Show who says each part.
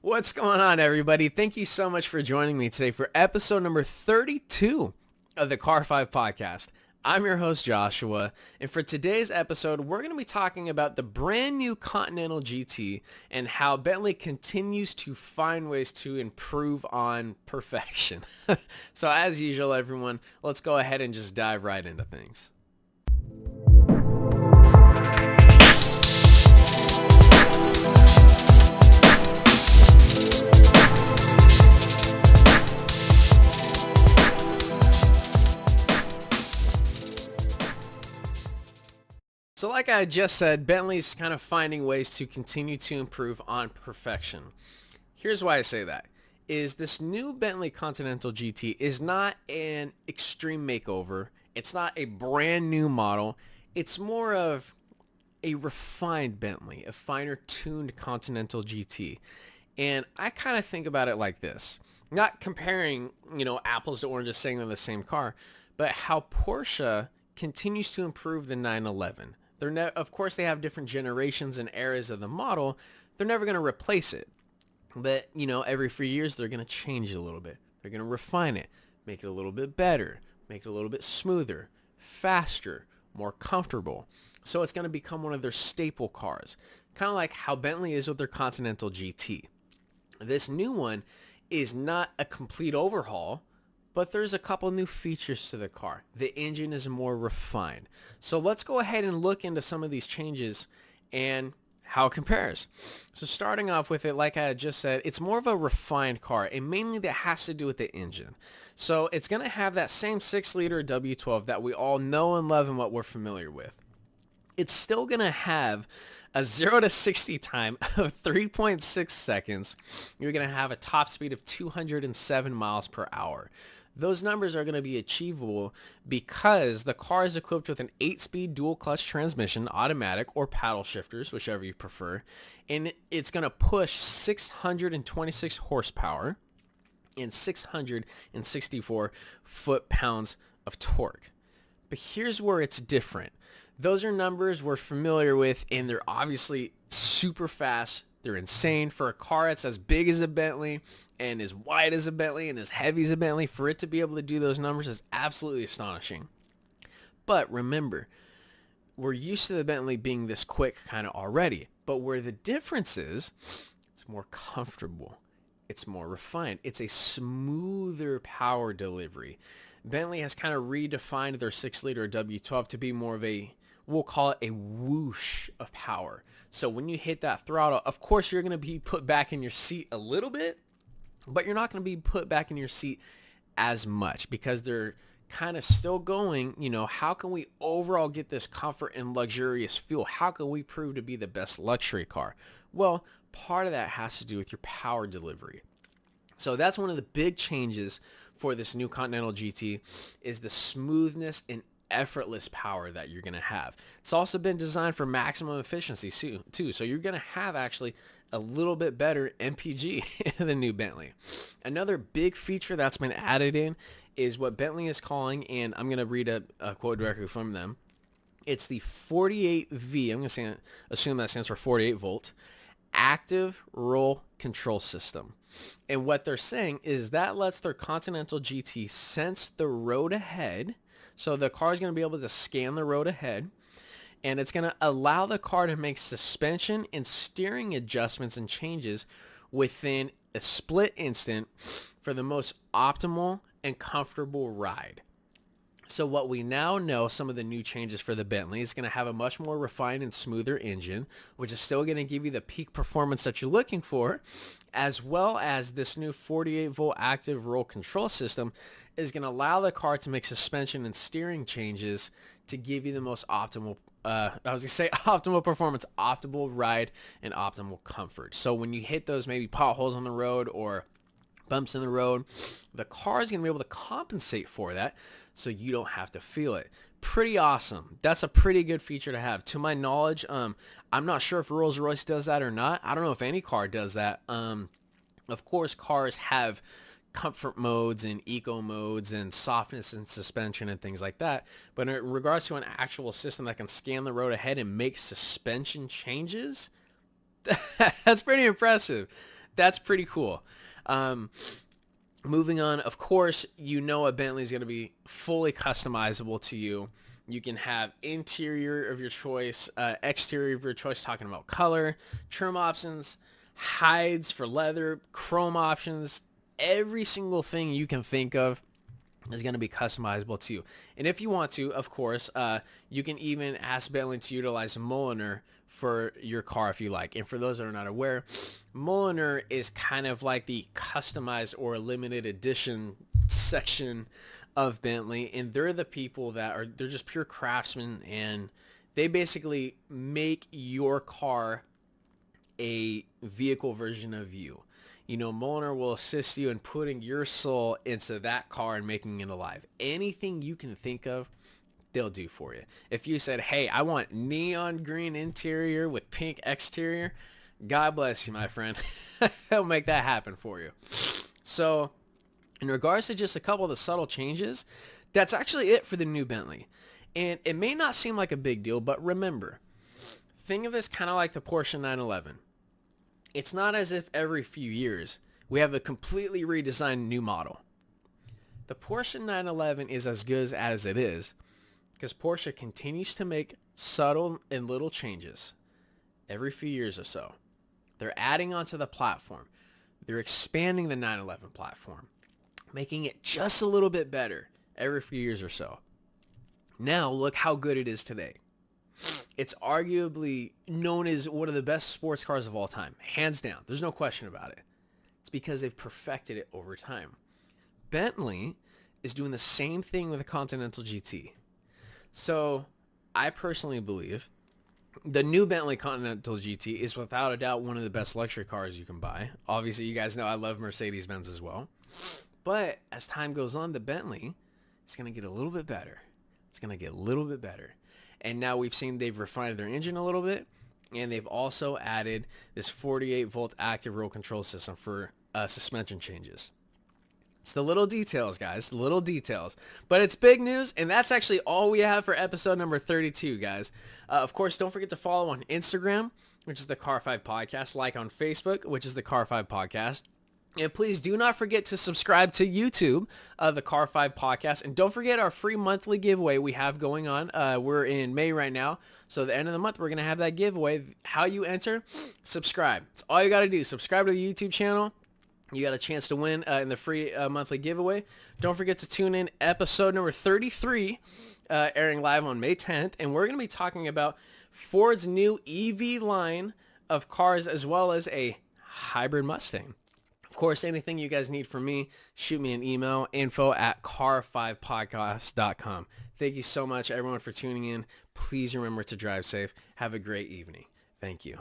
Speaker 1: What's going on, everybody? Thank you so much for joining me today for episode number 32 of the Car 5 podcast. I'm your host, Joshua, and for today's episode, we're going to be talking about the brand new Continental GT and how Bentley continues to find ways to improve on perfection. So as usual, everyone, let's go ahead and just dive right into things. So like I just said, Bentley's kind of finding ways to continue to improve on perfection. Here's why I say that, is this new Bentley Continental GT is not an extreme makeover. It's not a brand new model. It's more of a refined Bentley, a finer tuned Continental GT. And I kind of think about it like this, not comparing, apples to oranges, saying they're the same car, but how Porsche continues to improve the 911. Of course, they have different generations and eras of the model. They're never going to replace it. But, every few years, they're going to change it a little bit. They're going to refine it, make it a little bit better, make it a little bit smoother, faster, more comfortable. So it's going to become one of their staple cars, kind of like how Bentley is with their Continental GT. This new one is not a complete overhaul, but there's a couple new features to the car. The engine is more refined. So let's go ahead and look into some of these changes and how it compares. So starting off with it, like I just said, it's more of a refined car, and mainly that has to do with the engine. So it's going to have that same 6-liter W12 that we all know and love and what we're familiar with. It's still going to have a 0 to 60 time of 3.6 seconds. You're going to have a top speed of 207 miles per hour. Those numbers are going to be achievable because the car is equipped with an 8-speed dual clutch transmission, automatic or paddle shifters, whichever you prefer. And it's going to push 626 horsepower and 664 foot-pounds of torque. But here's where it's different. Those are numbers we're familiar with, and they're obviously super fast. They're insane for a car that's as big as a Bentley and as wide as a Bentley and as heavy as a Bentley. For it to be able to do those numbers is absolutely astonishing. But remember, we're used to the Bentley being this quick kind of already. But where the difference is, it's more comfortable. It's more refined. It's a smoother power delivery. Bentley has kind of redefined their 6-liter W12 to be more of a, we'll call it a whoosh of power. So when you hit that throttle, of course, you're going to be put back in your seat a little bit, but you're not going to be put back in your seat as much because they're kind of still going, how can we overall get this comfort and luxurious feel? How can we prove to be the best luxury car? Well, part of that has to do with your power delivery. So that's one of the big changes for this new Continental GT is the smoothness and effortless power that you're going to have. It's also been designed for maximum efficiency too. So you're going to have actually a little bit better MPG in the new Bentley. Another big feature that's been added in is what Bentley is calling, and I'm going to read a quote directly from them. It's the 48V, I'm going to assume that stands for 48 volt, active roll control system. And what they're saying is that lets their Continental GT sense the road ahead. So the car is going to be able to scan the road ahead, and it's going to allow the car to make suspension and steering adjustments and changes within a split instant for the most optimal and comfortable ride. So what we now know, some of the new changes for the Bentley is going to have a much more refined and smoother engine, which is still going to give you the peak performance that you're looking for, as well as this new 48-volt active roll control system is going to allow the car to make suspension and steering changes to give you the most optimal, optimal performance, optimal ride, and optimal comfort. So when you hit those maybe potholes on the road or bumps in the road, the car is going to be able to compensate for that so you don't have to feel it. Pretty awesome. That's a pretty good feature to have. To my knowledge, I'm not sure if Rolls-Royce does that or not. I don't know if any car does that. Of course, cars have comfort modes and eco modes and softness and suspension and things like that. But in regards to an actual system that can scan the road ahead and make suspension changes, that's pretty impressive. That's pretty cool. Moving on, of course, you know a Bentley is going to be fully customizable to you. You can have interior of your choice, exterior of your choice, talking about color, trim options, hides for leather, chrome options, every single thing you can think of is going to be customizable to you. And if you want to, of course, you can even ask Bentley to utilize Mulliner for your car if you like. And for those that are not aware, Mulliner is kind of like the customized or limited edition section of Bentley, and they're the people they're just pure craftsmen, and they basically make your car a vehicle version of you. You know, Mulliner will assist you in putting your soul into that car and making it alive. Anything you can think of, they'll do for you. If you said, hey, I want neon green interior with pink exterior, God bless you, my friend. They'll make that happen for you. So in regards to just a couple of the subtle changes, that's actually it for the new Bentley. And it may not seem like a big deal, but remember, think of this kind of like the Porsche 911. It's not as if every few years we have a completely redesigned new model. The Porsche 911 is as good as it is because Porsche continues to make subtle and little changes every few years or so. They're adding onto the platform. They're expanding the 911 platform, making it just a little bit better every few years or so. Now look how good it is today. It's arguably known as one of the best sports cars of all time. Hands down. There's no question about it. It's because they've perfected it over time. Bentley is doing the same thing with the Continental GT. So I personally believe the new Bentley Continental GT is without a doubt one of the best luxury cars you can buy. Obviously, you guys know I love Mercedes-Benz as well. But as time goes on, the Bentley is going to get a little bit better. It's going to get a little bit better. And now we've seen they've refined their engine a little bit, and they've also added this 48-volt active roll control system for suspension changes. It's the little details, guys, the little details. But it's big news, and that's actually all we have for episode number 32, guys. Of course, don't forget to follow on Instagram, which is the Car 5 Podcast, like on Facebook, which is the Car 5 Podcast. And please do not forget to subscribe to YouTube, the Car 5 Podcast. And don't forget our free monthly giveaway we have going on. We're in May right now. So at the end of the month, we're going to have that giveaway. How you enter? Subscribe. It's all you got to do. Subscribe to the YouTube channel. You got a chance to win in the free monthly giveaway. Don't forget to tune in episode number 33, airing live on May 10th. And we're going to be talking about Ford's new EV line of cars as well as a hybrid Mustang. Of course, anything you guys need from me, shoot me an email, info@car5podcast.com. Thank you so much, everyone, for tuning in. Please remember to drive safe. Have a great evening. Thank you.